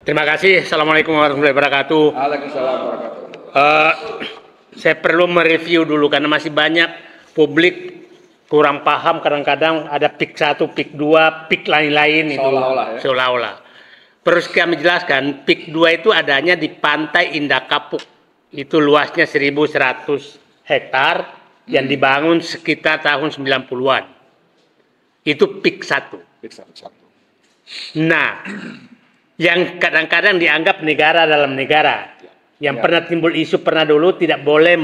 Terima kasih. Assalamualaikum warahmatullahi wabarakatuh. Waalaikumsalam warahmatullahi wabarakatuh. Saya perlu mereview dulu karena masih banyak publik kurang paham, kadang-kadang ada PIK 1, PIK 2, PIK lain-lain itu Seolah-olah ya. seolah-olah. Terus kami jelaskan, PIK 2 itu adanya di Pantai Indah Kapuk. Itu luasnya 1.100 hektar yang dibangun sekitar tahun 90-an. Itu PIK 1. Nah, yang kadang-kadang dianggap negara dalam negara. Yang pernah timbul isu dulu tidak boleh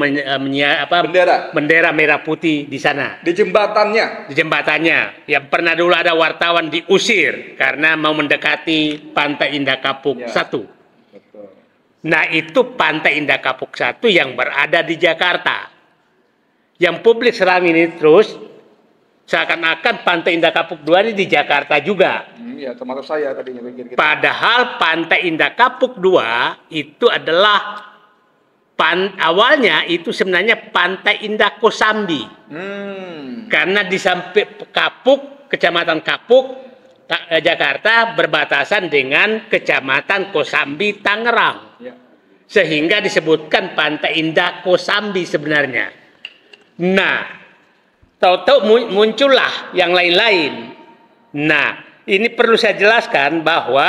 bendera merah putih di sana. Di jembatannya. Di jembatannya. Yang pernah dulu ada wartawan diusir karena mau mendekati Pantai Indah Kapuk 1. Betul. Nah, itu Pantai Indah Kapuk 1 yang berada di Jakarta. Yang publik serang ini terus seakan-akan Pantai Indah Kapuk 2 ini di Jakarta juga. Ya, termasuk saya tadinya pikir gitu. Padahal Pantai Indah Kapuk 2 itu adalah awalnya itu sebenarnya Pantai Indah Kosambi. Karena di samping Kapuk, Kecamatan Kapuk, Jakarta berbatasan dengan Kecamatan Kosambi, Tangerang. Ya. Sehingga disebutkan Pantai Indah Kosambi sebenarnya. Nah, tahu-tahu muncullah yang lain-lain. Nah, ini perlu saya jelaskan bahwa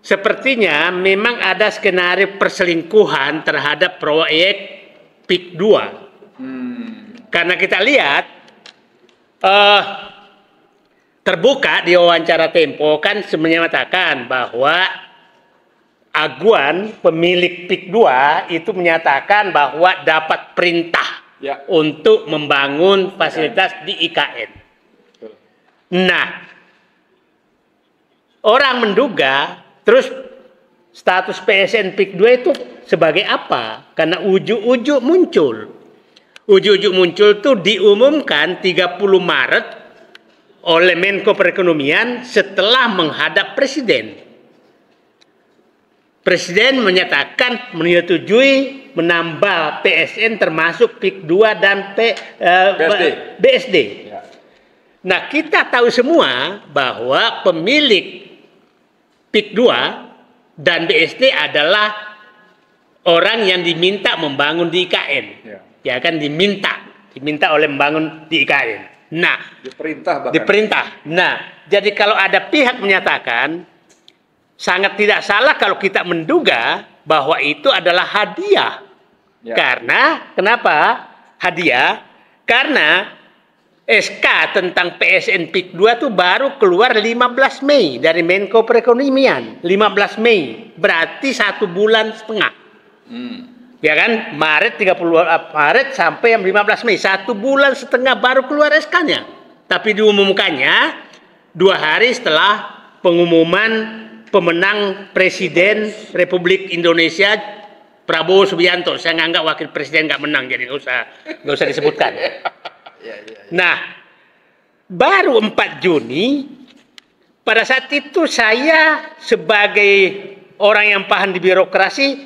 sepertinya memang ada skenario perselingkuhan terhadap proyek PIK 2. Karena kita lihat terbuka di wawancara Tempo kan menyatakan bahwa Aguan pemilik PIK 2 itu menyatakan bahwa dapat perintah untuk membangun fasilitas di IKN. Nah, orang menduga terus status PSN PIK 2 itu sebagai apa? Karena ujuk-ujuk muncul. Ujuk-ujuk muncul itu diumumkan 30 Maret oleh Menko Perekonomian setelah menghadap Presiden. Presiden menyatakan menyetujui menambah PSN termasuk PIK 2 dan BSD. Ya. Nah, kita tahu semua bahwa pemilik PIK 2 dan BSD adalah orang yang diminta membangun di IKN. Ya kan, diminta oleh membangun di IKN. Nah, diperintah. Nah, jadi kalau ada pihak menyatakan sangat tidak salah kalau kita menduga bahwa itu adalah hadiah. Karena kenapa hadiah? Karena SK tentang PSN PIK 2 itu baru keluar 15 Mei dari Menko Perekonomian. 15 Mei berarti 1 bulan setengah. Ya kan? Maret 30 Maret sampai 15 Mei 1 bulan setengah baru keluar SK-nya. Tapi diumumkannya 2 hari setelah pengumuman pemenang Presiden Republik Indonesia Prabowo Subianto. Saya nganggap wakil presiden nggak menang, jadi nggak usah disebutkan. Nah, baru 4 Juni, pada saat itu saya sebagai orang yang paham di birokrasi,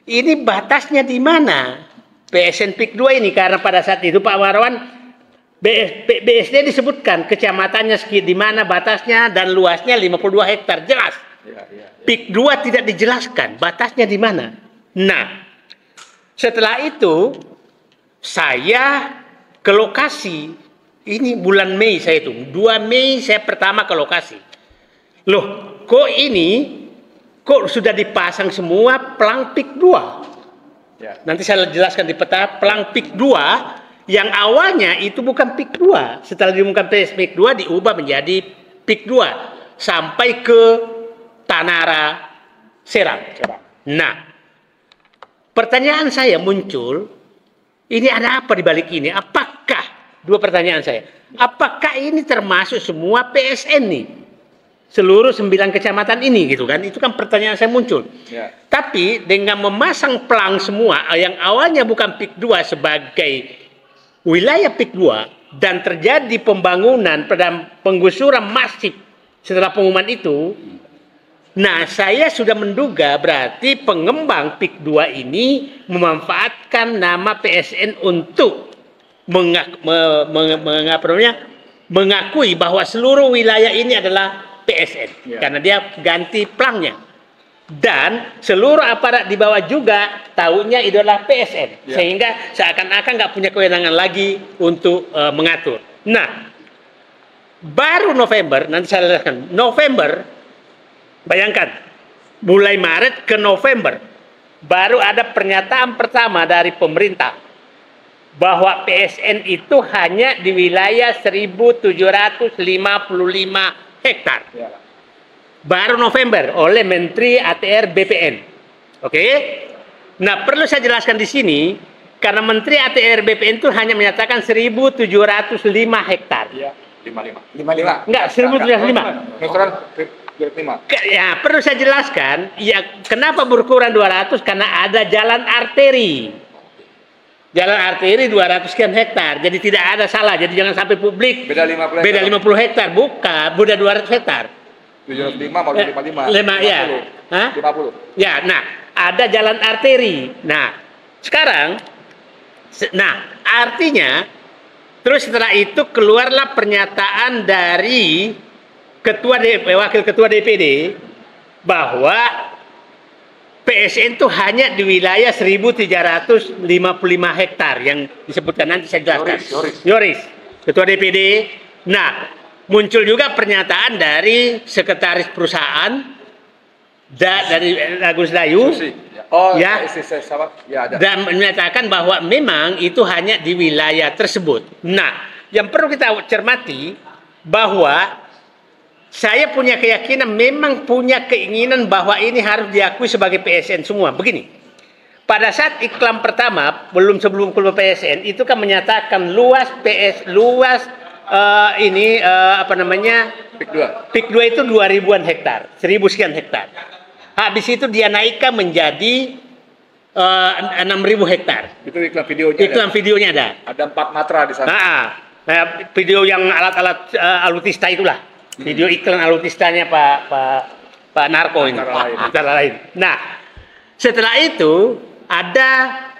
ini batasnya di mana? PSN PIK 2 ini, karena pada saat itu Pak Marwan, BSD disebutkan kecamatannya di mana batasnya dan luasnya 52 hektar, jelas. PIK 2 tidak dijelaskan batasnya di mana. Nah, setelah itu saya ke lokasi. Ini bulan Mei saya itu. 2 Mei saya pertama ke lokasi. Loh, kok sudah dipasang semua pelang PIK 2? Nanti saya jelaskan di peta pelang PIK 2 yang awalnya itu bukan PIK 2. Setelah diumumkan PIK 2 diubah menjadi PIK 2 sampai ke Tanara Serang. Nah, pertanyaan saya muncul, ini ada apa di balik ini? Apakah, dua pertanyaan saya, apakah ini termasuk semua PSN nih? Seluruh 9 kecamatan ini gitu kan? Itu kan pertanyaan saya muncul. Tapi dengan memasang pelang semua yang awalnya bukan PIK 2 sebagai wilayah PIK 2 dan terjadi pembangunan dan penggusuran masif setelah pengumuman itu. Nah, saya sudah menduga berarti pengembang PIK 2 ini memanfaatkan nama PSN untuk mengakui bahwa seluruh wilayah ini adalah PSN Ya. karena dia ganti plangnya. Dan seluruh aparat di bawah juga tahunya itu adalah PSN, Ya. sehingga seakan-akan nggak punya kewenangan lagi untuk mengatur. Nah, baru November, nanti saya jelaskan. November, bayangkan, mulai Maret ke November, baru ada pernyataan pertama dari pemerintah bahwa PSN itu hanya di wilayah 1.755 hektar. Ya. Baru November oleh Menteri ATR BPN. Oke? Nah, perlu saya jelaskan di sini karena Menteri ATR BPN itu hanya menyatakan 1.705 hektar. Iya. 55. Enggak, 1.705. Nuturan 5. Ya, perlu saya jelaskan, ya kenapa berkurang 200 karena ada jalan arteri. Jalan arteri 200 sekian hektar. Jadi tidak ada salah. Jadi jangan sampai publik Beda 50 hektar. beda 50 hektar, bukan, beda 200 hektar. 705 mau 55. 5 ya. 50. Hah? 50. Ya, nah, ada jalan arteri. Nah, sekarang artinya terus setelah itu keluarlah pernyataan dari wakil ketua DPD bahwa PSN itu hanya di wilayah 1.355 hektar yang disebutkan nanti saya jelaskan. Yoris, ketua DPD. Nah, muncul juga pernyataan dari sekretaris perusahaan dari Agus Dayu. Oh, ya, ya ada. Dan menyatakan bahwa memang itu hanya di wilayah tersebut. Nah, yang perlu kita cermati bahwa saya punya keyakinan, memang punya keinginan bahwa ini harus diakui sebagai PSN semua. Begini, pada saat iklan pertama, sebelum keluar PSN, itu kan menyatakan luas PIK 2 itu 2.000-an hektar, 1.000 sekian hektar. Habis itu dia naikkan menjadi 6.000 hektar. Itu iklan videonya. Iklan videonya ada. Ada 4 matra di sana. Nah, video yang alat-alat alutista itulah. Video iklan alutistanya Pak Narko ini. Antara lain. Nah, setelah itu ada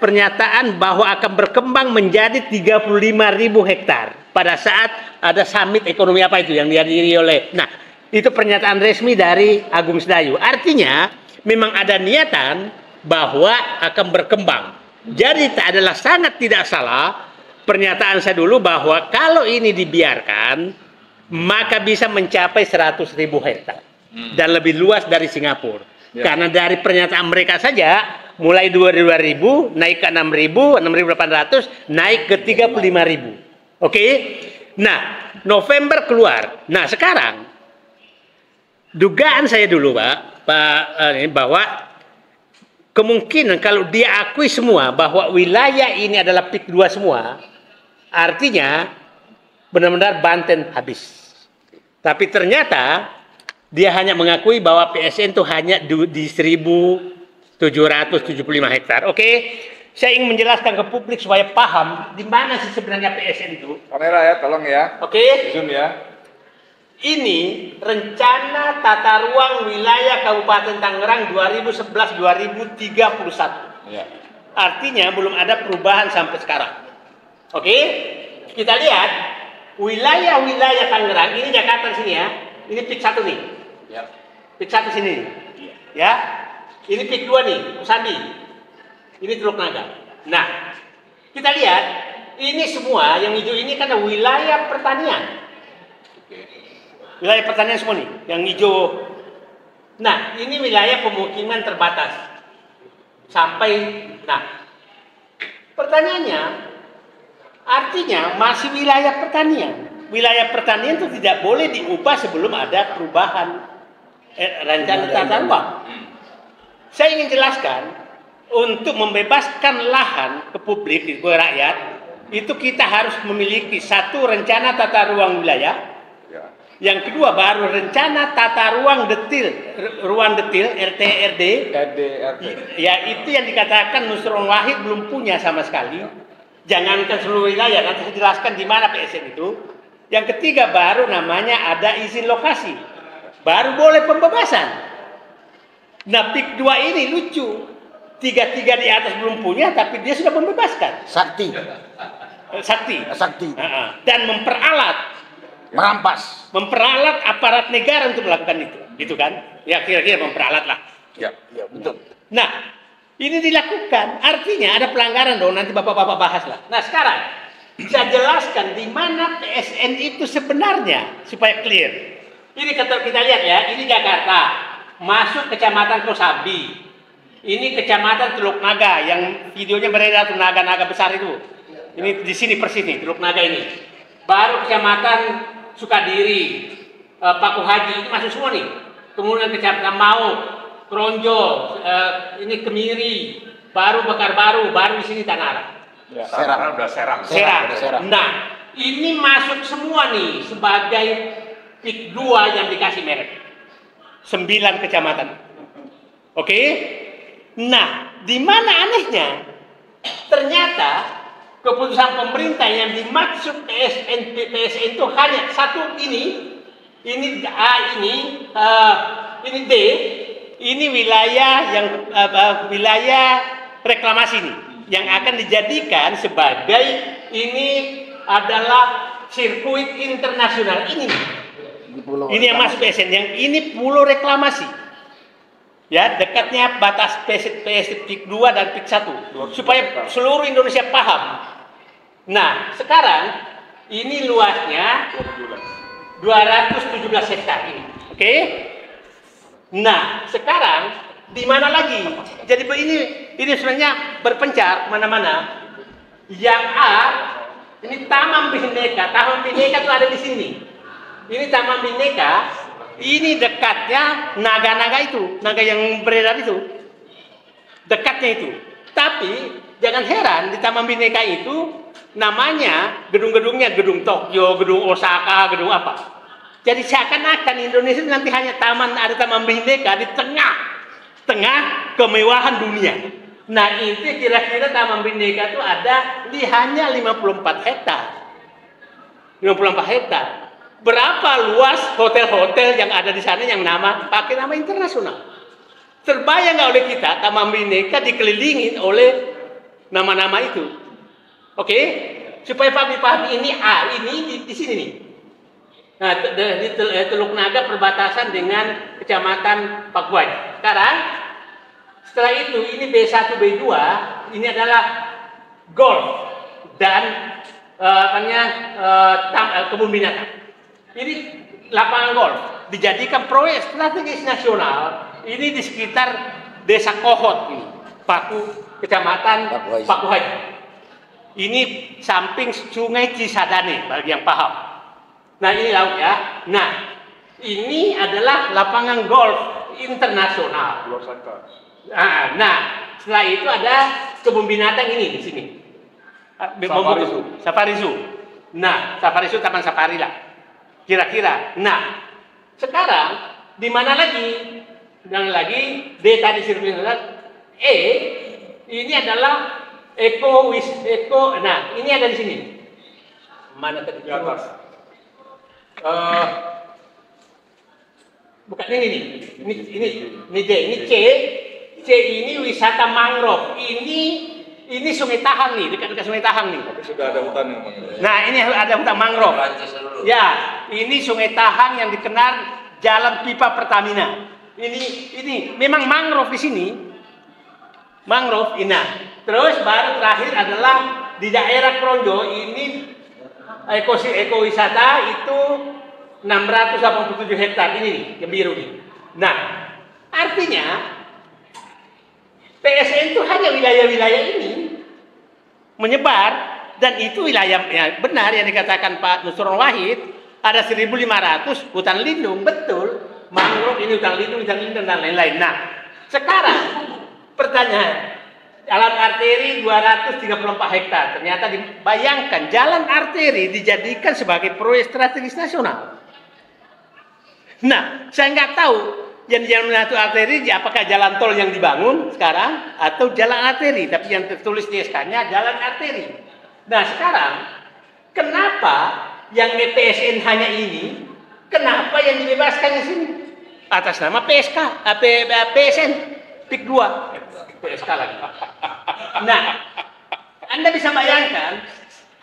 pernyataan bahwa akan berkembang menjadi 35.000 hektar pada saat ada summit ekonomi apa itu yang dihadiri oleh. Nah, itu pernyataan resmi dari Agung Sedayu. Artinya memang ada niatan bahwa akan berkembang. Jadi adalah sangat tidak salah pernyataan saya dulu bahwa kalau ini dibiarkan maka bisa mencapai 100.000 hektar dan lebih luas dari Singapura. Ya. Karena dari pernyataan mereka saja mulai 2.000 naik ke 6.000, 6.800 naik ke 35.000. Oke? Nah, November keluar. Nah, sekarang dugaan saya dulu, Pak, bahwa kemungkinan kalau dia akui semua bahwa wilayah ini adalah PIK 2 semua, artinya benar-benar Banten habis. Tapi ternyata dia hanya mengakui bahwa PSN itu hanya di 1.775 hektar. Oke, saya ingin menjelaskan ke publik supaya paham di mana sih sebenarnya PSN itu. Kamera ya, tolong ya. Oke. Zoom ya. Ini rencana tata ruang wilayah Kabupaten Tangerang 2011-2031. Ya. Artinya belum ada perubahan sampai sekarang. Oke, kita lihat wilayah-wilayah Tangerang, ini Jakarta sini ya. Ini PIK 1 nih. Ya. PIK 1 sini. Ya. Ini PIK 2 nih, Usambi. Ini Teluk Naga. Nah, kita lihat ini semua yang hijau ini kan wilayah pertanian. Wilayah pertanian semua nih, yang hijau. Nah, ini wilayah pemukiman terbatas. Pertanyaannya, artinya masih wilayah pertanian. Wilayah pertanian itu tidak boleh diubah sebelum ada perubahan rencana tata ruang. Saya ingin jelaskan, untuk membebaskan lahan ke publik, ke rakyat, itu kita harus memiliki satu rencana tata ruang wilayah. Yang kedua baru rencana tata ruang detil RTRD. Ya, itu yang dikatakan Nusron Wahid belum punya sama sekali. Jangankan seluruh wilayah, nanti saya jelaskan di mana PSN itu. Yang ketiga baru namanya ada izin lokasi. Baru boleh pembebasan. Nah, PIK 2 ini lucu. Tiga di atas belum punya, tapi dia sudah membebaskan. Sakti. Sakti. Sakti. Dan memperalat Merampas. Memperalat aparat negara untuk melakukan itu, gitu kan? Ya kira-kira memperalat lah. Ya, betul. Nah, ini dilakukan, artinya ada pelanggaran dong. Nanti bapak-bapak bahas lah. Nah sekarang saya jelaskan di mana PSN itu sebenarnya supaya clear. Ini kita lihat ya, ini Jakarta, masuk kecamatan Kosambi. Ini kecamatan Teluk Naga yang videonya beredar tuh naga-naga besar itu. Ini di sini persis nih Teluk Naga ini. Baru kecamatan Sukadiri, Paku Haji, ini masuk semua nih. Kemudian kecamatan Mau, Kronjo, ini Kemiri, baru Bekar Baru di sini Tanah Arang. Ya, Serang udah Serang. Nah, ini masuk semua nih sebagai PIK 2 yang dikasih merek. 9 kecamatan. Oke? Nah, di mana anehnya? Ternyata keputusan pemerintah yang dimaksud PSN itu hanya satu ini A ini D, ini wilayah yang wilayah reklamasi ini yang akan dijadikan sebagai ini adalah sirkuit internasional ini. Ini yang masuk PSN, yang ini pulau reklamasi. Ya, dekatnya batas PIK 2 dan PIK 1 supaya seluruh Indonesia paham. Nah, sekarang ini luasnya 217 hektar ini. Oke? Nah, sekarang di mana lagi? Jadi ini sebenarnya berpencar mana-mana. Yang A ini Taman Bhinneka. Taman Bhinneka itu ada di sini. Ini Taman Bhinneka. Ini dekatnya naga-naga itu, naga yang beredar itu, dekatnya itu. Tapi jangan heran di Taman Bhinneka itu namanya gedung-gedungnya gedung Tokyo, gedung Osaka, gedung apa. Jadi seakan-akan Indonesia nanti hanya ada Taman Bhinneka di tengah kemewahan dunia. Nah itu kira-kira Taman Bhinneka itu ada hanya 54 hektar. 54 hektar. Berapa luas hotel-hotel yang ada di sana yang pakai nama internasional? Terbayang nggak oleh kita Taman Bhinneka dikelilingi oleh nama-nama itu? Oke, supaya pahami ini A, ini di sini nih. Nah, di Teluk Naga perbatasan dengan kecamatan Pakuai. Sekarang, setelah itu ini B1, B2, ini adalah golf dan kebun binatang. Ini lapangan golf dijadikan proyek strategis nasional. Ini di sekitar Desa Kohot ini, Kecamatan Paku Haji. Ini samping Sungai Cisadane bagi yang paham. Nah ini laut ya. Nah ini adalah lapangan golf internasional. Nah setelah itu ada kebun binatang ini di sini. Safari Zoo. Nah Safari Zoo Taman Safari lah. Kira-kira. Nah, sekarang di mana lagi? Dan lagi D tadi sirkuit E ini adalah Eko. Nah, ini ada di sini. Mana tadi? Di atas. Bukan ini nih. Ini D, ini C. C ini wisata mangrove. Ini Sungai Tahang nih, dekat Sungai Tahang nih. Tapi sudah ada hutan yang Nah, ini ada hutan mangrove. Ya, ini Sungai Tahang yang dikenal jalan pipa Pertamina. Ini memang mangrove di sini. Mangrove ini. Terus baru terakhir adalah di daerah Kronjo ini ekowisata itu 687 hektar ini nih, yang biru nih. Nah, artinya PSN itu hanya wilayah-wilayah ini menyebar, dan itu wilayah ya, benar yang dikatakan Pak Nusron Wahid, ada 1.500 hutan lindung, betul, mangrove ini hutan lindung dan lain-lain. Nah, sekarang pertanyaan, jalan arteri 234 hektar, ternyata dibayangkan jalan arteri dijadikan sebagai proyek strategis nasional. Nah, saya nggak tahu yang jalan arteri apakah jalan tol yang dibangun sekarang atau jalan arteri, tapi yang tertulis di SK-nya jalan arteri. Nah sekarang kenapa yang PSN hanya ini, kenapa yang dibebaskan di sini atas nama PSN PIK 2 PSK lagi. Nah Anda bisa bayangkan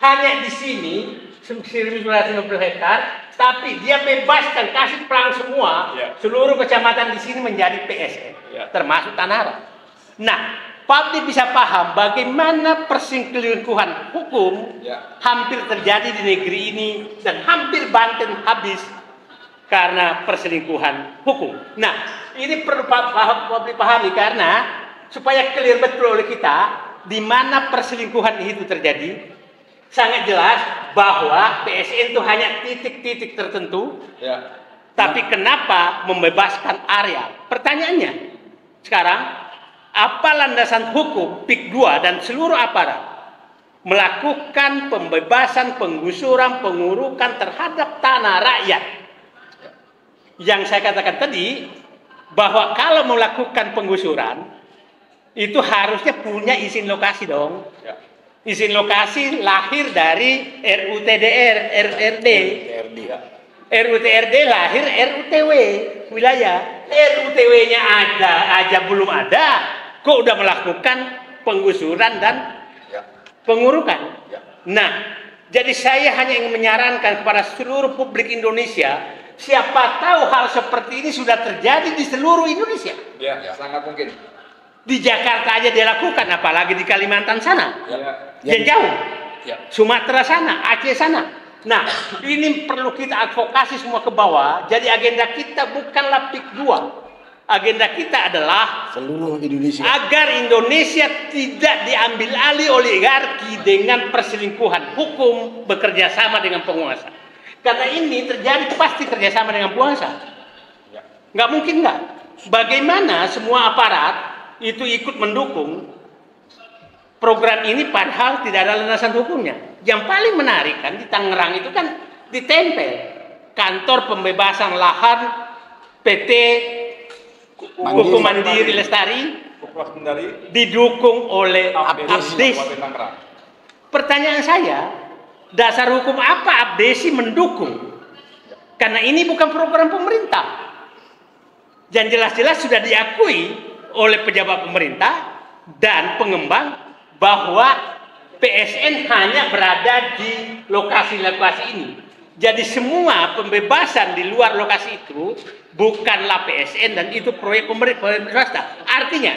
hanya di sini 1.950 hektar Tapi dia bebaskan, kasih pelang semua, Ya. seluruh kecamatan di sini menjadi PSN, Ya. termasuk Tanara. Nah, publik bisa paham bagaimana perselingkuhan hukum Ya. hampir terjadi di negeri ini dan hampir Banten habis karena perselingkuhan hukum. Nah, ini perlu publik pahami karena supaya clear betul oleh kita di mana perselingkuhan itu terjadi. Sangat jelas bahwa PSN itu hanya titik-titik tertentu, Ya. tapi kenapa membebaskan area? Pertanyaannya sekarang, apa landasan hukum PIK 2 dan seluruh aparat melakukan pembebasan, penggusuran, pengurukan terhadap tanah rakyat? Yang saya katakan tadi, bahwa kalau melakukan penggusuran, itu harusnya punya izin lokasi dong. Ya. Izin lokasi lahir dari RUTDR, RRD. Ya. RUTRD lahir RUTW wilayah. RUTW-nya aja belum ada, kok udah melakukan penggusuran dan Ya. pengurukan. Ya. Nah, jadi saya hanya ingin menyarankan kepada seluruh publik Indonesia, siapa tahu hal seperti ini sudah terjadi di seluruh Indonesia. Ya. Sangat mungkin. Di Jakarta aja dia lakukan, apalagi di Kalimantan sana. Ya. Yang jauh. Ya. Sumatera sana, Aceh sana. Nah, ini perlu kita advokasi semua ke bawah. Jadi agenda kita bukanlah PIK 2. Agenda kita adalah seluruh Indonesia agar Indonesia tidak diambil alih oligarki dengan perselingkuhan hukum bekerja sama dengan penguasa. Karena ini terjadi pasti kerjasama dengan penguasa. Ya. Nggak mungkin nggak. Bagaimana semua aparat itu ikut mendukung program ini padahal tidak ada landasan hukumnya. Yang paling menarik kan di Tangerang itu kan ditempel kantor pembebasan lahan PT Hukum Mandiri Lestari Koperasi Kendari. didukung oleh Abdes. Kabupaten Tangerang. Pertanyaan saya, dasar hukum apa Abdesi mendukung? Karena ini bukan program pemerintah. Dan jelas-jelas sudah diakui oleh pejabat pemerintah dan pengembang bahwa PSN hanya berada di lokasi-lokasi ini. Jadi semua pembebasan di luar lokasi itu bukanlah PSN dan itu proyek pemerintah swasta. Artinya,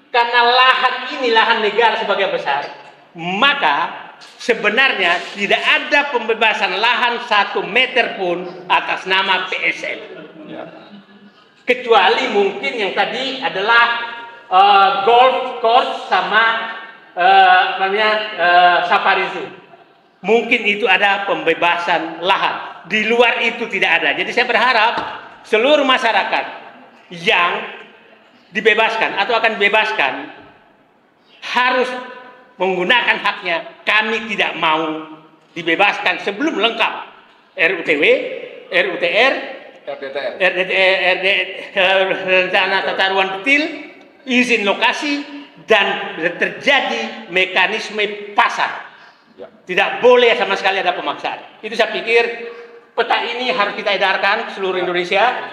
karena lahan ini lahan negara sebagian besar, maka sebenarnya tidak ada pembebasan lahan 1 meter pun atas nama PSN. Ya. Kecuali mungkin yang tadi adalah golf course sama safari zoo. Mungkin itu ada pembebasan lahan. Di luar itu tidak ada. Jadi saya berharap seluruh masyarakat yang dibebaskan atau akan dibebaskan harus menggunakan haknya. Kami tidak mau dibebaskan sebelum lengkap RUTW, RUTR, RDTR. rencana tata ruang detail, izin lokasi, dan terjadi mekanisme pasar. Ya. Tidak boleh sama sekali ada pemaksaan. Itu saya pikir peta ini harus kita edarkan seluruh Indonesia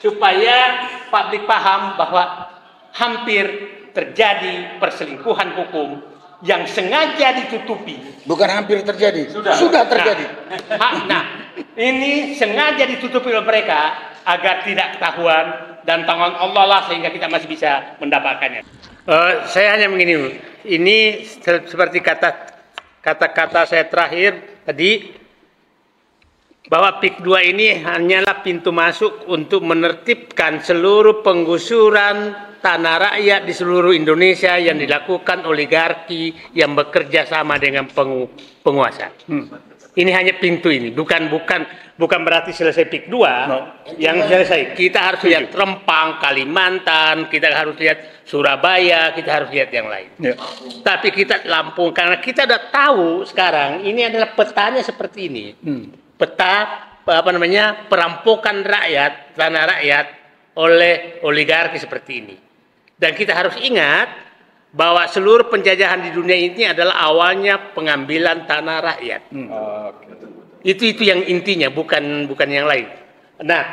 supaya publik paham bahwa hampir terjadi perselingkuhan hukum yang sengaja ditutupi. bukan hampir terjadi, Sudah. sudah terjadi. Nah, ini sengaja ditutupi oleh mereka agar tidak ketahuan dan tangan Allah lah sehingga kita masih bisa mendapatkannya. Saya hanya begini, ini seperti kata-kata saya terakhir tadi, bahwa PIK 2 ini hanyalah pintu masuk untuk menertibkan seluruh penggusuran tanah rakyat di seluruh Indonesia yang dilakukan oligarki yang bekerja sama dengan penguasa. Ini hanya pintu ini, bukan berarti selesai PIK 2 yang selesai. Kita harus lihat Rempang, Kalimantan, kita harus lihat Surabaya, kita harus lihat yang lain. Ya. Tapi kita Lampung, karena kita udah tahu sekarang ini adalah petanya seperti ini. Peta perampokan rakyat, tanah rakyat oleh oligarki seperti ini. Dan kita harus ingat bahwa seluruh penjajahan di dunia ini adalah awalnya pengambilan tanah rakyat. Itu yang intinya, bukan yang lain. Nah,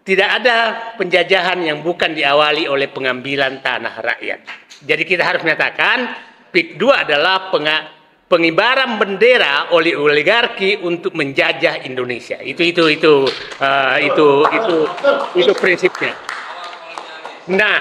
tidak ada penjajahan yang bukan diawali oleh pengambilan tanah rakyat. Jadi kita harus menyatakan PIK 2 adalah pengibaran bendera oleh oligarki untuk menjajah Indonesia. Itu prinsipnya. Nah,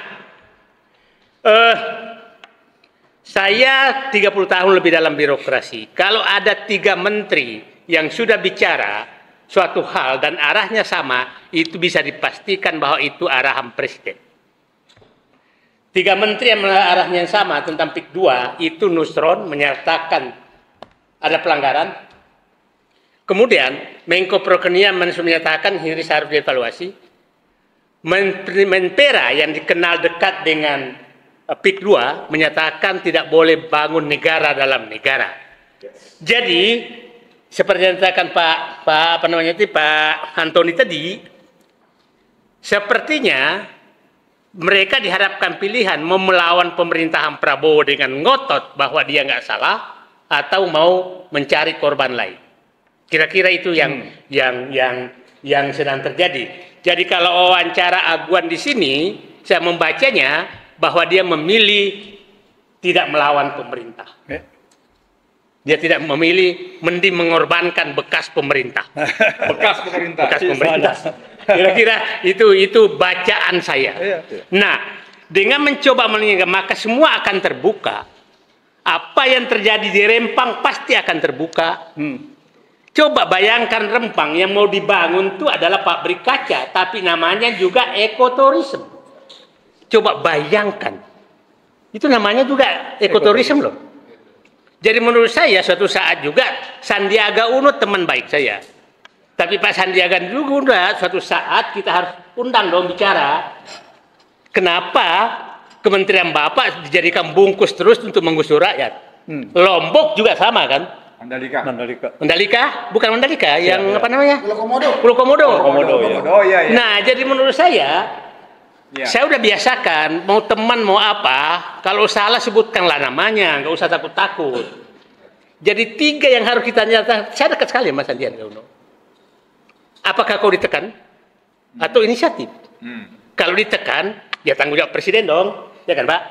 saya 30 tahun lebih dalam birokrasi. Kalau ada 3 menteri yang sudah bicara suatu hal dan arahnya sama, itu bisa dipastikan bahwa itu arahan presiden. 3 menteri yang arahnya yang sama tentang PIK 2 itu Nusron menyatakan ada pelanggaran. Kemudian Menko Perekonomian menyatakan ini harus dievaluasi. Menpera yang dikenal dekat dengan PIK 2 menyatakan tidak boleh bangun negara dalam negara. Jadi seperti yang dikatakan Pak Antoni tadi, sepertinya mereka diharapkan pilihan mau melawan pemerintahan Prabowo dengan ngotot bahwa dia nggak salah atau mau mencari korban lain. Kira-kira itu yang sedang terjadi. Jadi kalau wawancara Aguan di sini, saya membacanya bahwa dia memilih tidak melawan pemerintah. Dia tidak memilih mending mengorbankan bekas pemerintah. Bekas pemerintah. Bekas pemerintah. Kira-kira itu bacaan saya. Nah, dengan mencoba meninggalkan, maka semua akan terbuka. Apa yang terjadi di Rempang pasti akan terbuka. Coba bayangkan Rempang yang mau dibangun itu adalah pabrik kaca, tapi namanya juga ekoturism. Coba bayangkan. Itu namanya juga ekoturism loh. Jadi menurut saya suatu saat juga Sandiaga Uno teman baik saya. Tapi Pak Sandiaga juga suatu saat kita harus undang dong bicara. Kenapa Kementerian Bapak dijadikan bungkus terus untuk menggusur rakyat? Lombok juga sama kan? Mandalika? Bukan Mandalika, yang apa namanya? Pulau Komodo. Ya. Nah, jadi menurut saya udah biasakan, mau teman mau apa, kalau salah sebutkanlah namanya, nggak usah takut-takut. Jadi 3 yang harus kita nyatakan, saya dekat sekali Mas Sandiaga Uno. Apakah kau ditekan atau inisiatif? Kalau ditekan, ya tanggung jawab presiden dong, ya kan Pak?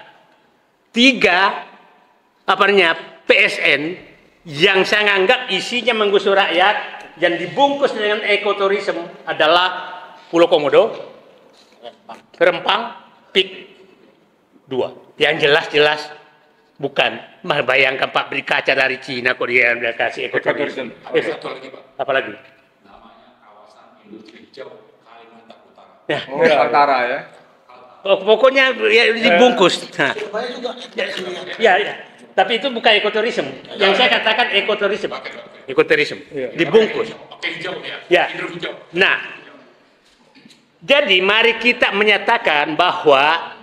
3, PSN yang saya anggap isinya menggusur rakyat, yang dibungkus dengan ekoturism adalah Pulau Komodo, Rempang, PIK 2. Yang jelas-jelas bukan. Bayangkan pabrik kaca dari Cina kok dia kasih ekoturism. Apalagi? Industri hijau Kalimantan Utara. Utara ya. Pokoknya ya dibungkus. Nah. Ya. Tapi itu bukan ekoturism. Yang saya katakan ekoturism. Ekoturism. Dibungkus. Ya. Nah. Jadi mari kita menyatakan bahwa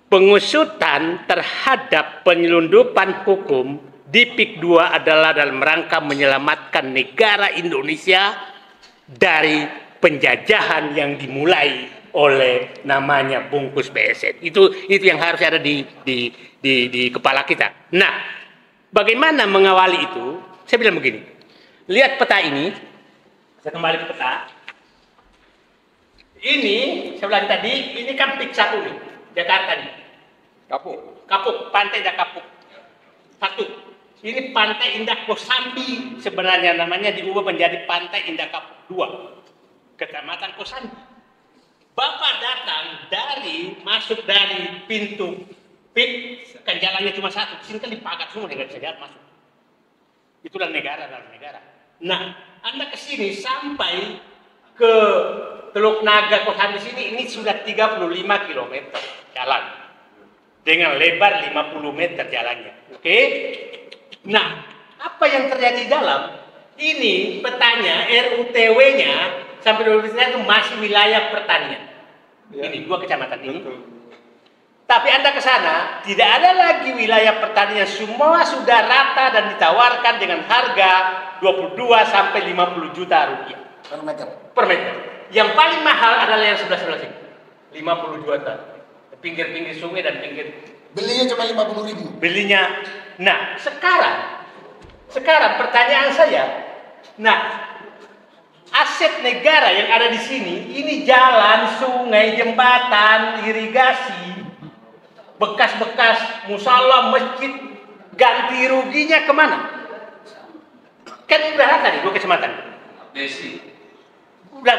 pengusutan terhadap penyelundupan hukum di PIK 2 adalah dalam rangka menyelamatkan negara Indonesia dari penjajahan yang dimulai oleh namanya bungkus PSN. Itu yang harus ada di kepala kita. Nah, bagaimana mengawali itu? Saya bilang begini. Lihat peta ini. Saya kembali ke peta. Ini, saya bilang tadi, ini kan PIK 1 nih, Jakarta nih. Kapuk, Pantai Indah Kapuk. 1. Ini Pantai Indah Kosambi, sebenarnya namanya diubah menjadi Pantai Indah Kapuk 2, Kecamatan Kosambi. Bapak datang masuk dari pintu PIK, kan jalannya cuma 1, sini kan dipagar semua, nggak bisa jalan masuk. Itulah negara dalam negara. Nah, Anda ke sini sampai ke Teluk Naga Kosambi sini, ini sudah 35 km jalan dengan lebar 50 meter jalannya. Oke? Nah, apa yang terjadi di dalam? Ini petanya, RUTW-nya sampai 20 itu masih wilayah pertanian. Ini 2 kecamatan ini. Tapi Anda ke sana, tidak ada lagi wilayah pertanian, semua sudah rata dan ditawarkan dengan harga 22 sampai 50 juta rupiah per meter. Yang paling mahal adalah yang sebelah sini, 50 juta. Pinggir-pinggir sungai dan pinggir. Belinya cuma 50.000. Belinya. Nah, sekarang pertanyaan saya, nah, aset negara yang ada di sini, ini jalan, sungai, jembatan, irigasi, bekas-bekas musola, masjid, ganti ruginya kemana? Kan udah rata nih 2 kecamatan. Desi. Udah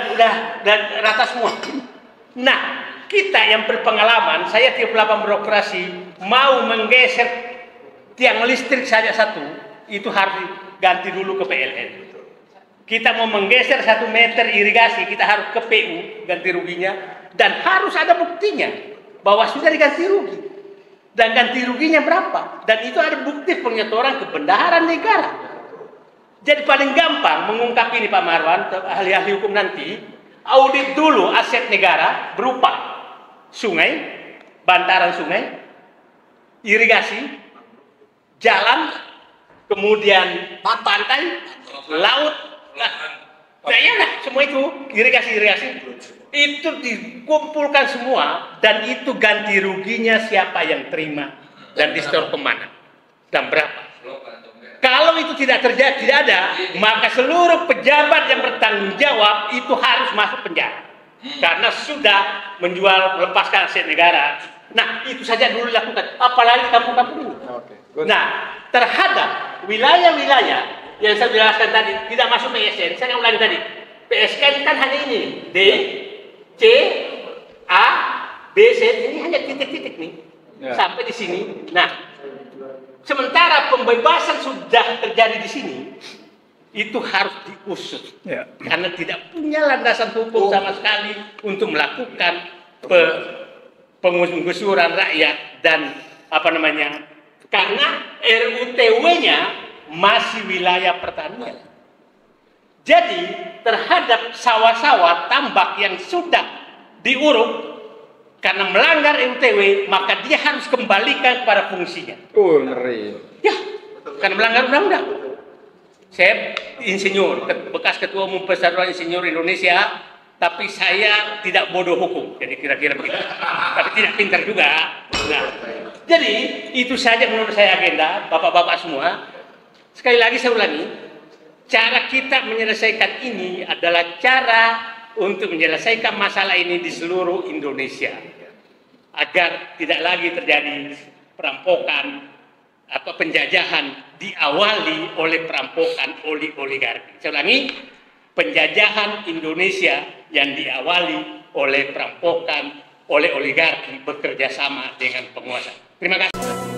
rata semua. Nah, kita yang berpengalaman, saya 38 beroperasi, mau menggeser tiang listrik saja satu, itu harus ganti dulu ke PLN. Kita mau menggeser 1 meter irigasi, kita harus ke PU ganti ruginya, dan harus ada buktinya bahwa sudah diganti rugi. Dan ganti ruginya berapa? Dan itu ada bukti penyetoran kebenaran negara. Jadi paling gampang mengungkap ini Pak Marwan, ahli-ahli hukum nanti, audit dulu aset negara berupa sungai, bantaran sungai, irigasi, jalan, kemudian pantai, laut, semua itu irigasi itu dikumpulkan semua, dan itu ganti ruginya siapa yang terima dan disetor kemana dan berapa. Kalau itu tidak terjadi, tidak ada, maka seluruh pejabat yang bertanggung jawab itu harus masuk penjara karena sudah menjual, melepaskan aset negara. Nah, itu saja dulu dilakukan, apalagi kampung-kampung ini. Nah, terhadap wilayah-wilayah yang saya jelaskan tadi tidak masuk PSN, saya ulangi tadi, PSN kan hanya ini D, C, A, B, C, ini hanya titik-titik nih sampai di sini. Nah, sementara pembebasan sudah terjadi di sini, itu harus diusut karena tidak punya landasan hukum sama sekali untuk melakukan penggusuran rakyat dan karena RUTW-nya masih wilayah pertanian. Jadi terhadap sawah-sawah tambak yang sudah diuruk karena melanggar RUTW, maka dia harus kembalikan kepada fungsinya. Ngeri. Ya, karena melanggar undang-undang. Saya insinyur, bekas ketua umum Persatuan Insinyur Indonesia, tapi saya tidak bodoh hukum, jadi kira-kira begitu. Tapi tidak pintar juga. Nah, jadi itu saja menurut saya agenda, bapak-bapak semua. Sekali lagi saya ulangi, cara kita menyelesaikan ini adalah cara untuk menyelesaikan masalah ini di seluruh Indonesia, agar tidak lagi terjadi perampokan atau penjajahan diawali oleh perampokan oligarki. Saya ulangi, penjajahan Indonesia yang diawali oleh perampokan oleh oligarki bekerja sama dengan penguasa. Terima kasih.